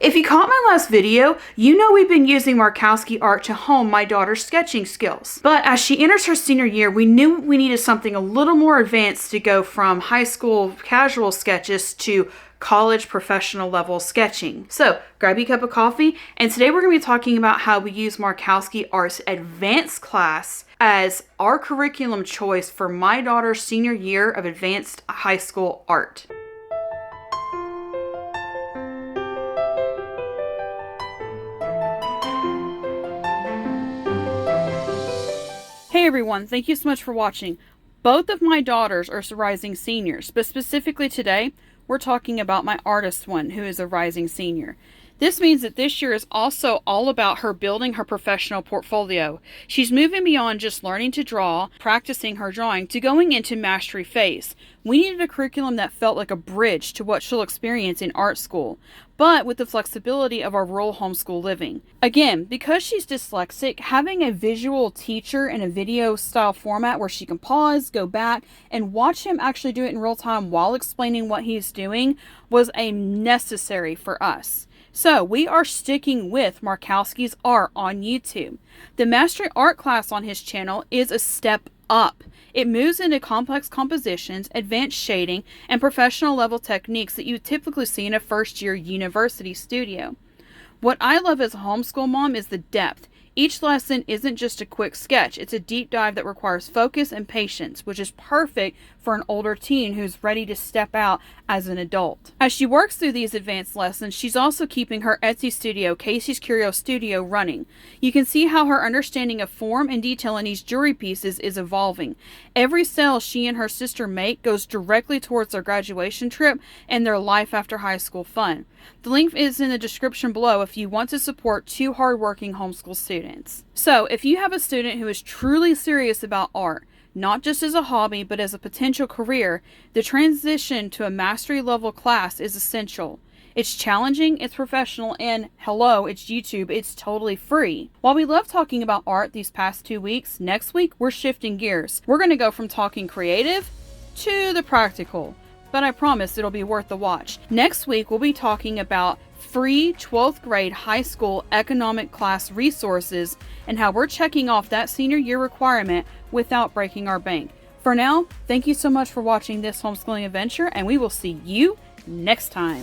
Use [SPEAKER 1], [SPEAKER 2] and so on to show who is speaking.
[SPEAKER 1] If you caught my last video, you know we've been using MarkowskyArt to hone my daughter's sketching skills. But as she enters her senior year, we knew we needed something a little more advanced to go from high school casual sketches to college professional level sketching. So grab your cup of coffee, and today we're going to be talking about how we use MarkowskyArt's advanced class as our curriculum choice for my daughter's senior year of advanced high school art. Hey everyone, thank you so much for watching. Both of my daughters are rising seniors, but specifically today, we're talking about my artist one, who is a rising senior. This means that this year is also all about her building her professional portfolio. She's moving beyond just learning to draw, practicing her drawing, to going into mastery phase. We needed a curriculum that felt like a bridge to what she'll experience in art school, but with the flexibility of our rural homeschool living. Again, because she's dyslexic, having a visual teacher in a video style format where she can pause, go back, and watch him actually do it in real time while explaining what he's doing was a necessary for us. So we are sticking with Markowski's Art on YouTube. The Mastery Art class on his channel is a step up. It moves into complex compositions, advanced shading, and professional level techniques that you typically see in a first year university studio. What I love as a homeschool mom is the depth. Each lesson isn't just a quick sketch, it's a deep dive that requires focus and patience, which is perfect for an older teen who's ready to step out as an adult. As she works through these advanced lessons, she's also keeping her Etsy studio, Casey's Curio Studio, running. You can see how her understanding of form and detail in these jewelry pieces is evolving. Every sale she and her sister make goes directly towards their graduation trip and their life after high school fun. The link is in the description below if you want to support two hardworking homeschool students. So, if you have a student who is truly serious about art, not just as a hobby, but as a potential career, the transition to a mastery level class is essential. It's challenging, it's professional, and hello, it's YouTube, it's totally free. While we love talking about art these past 2 weeks, next week we're shifting gears. We're going to go from talking creative to the practical, but I promise it'll be worth the watch. Next week we'll be talking about free 12th grade high school economic class resources and how we're checking off that senior year requirement without breaking our bank. For now, thank you so much for watching this homeschooling adventure, and we will see you next time.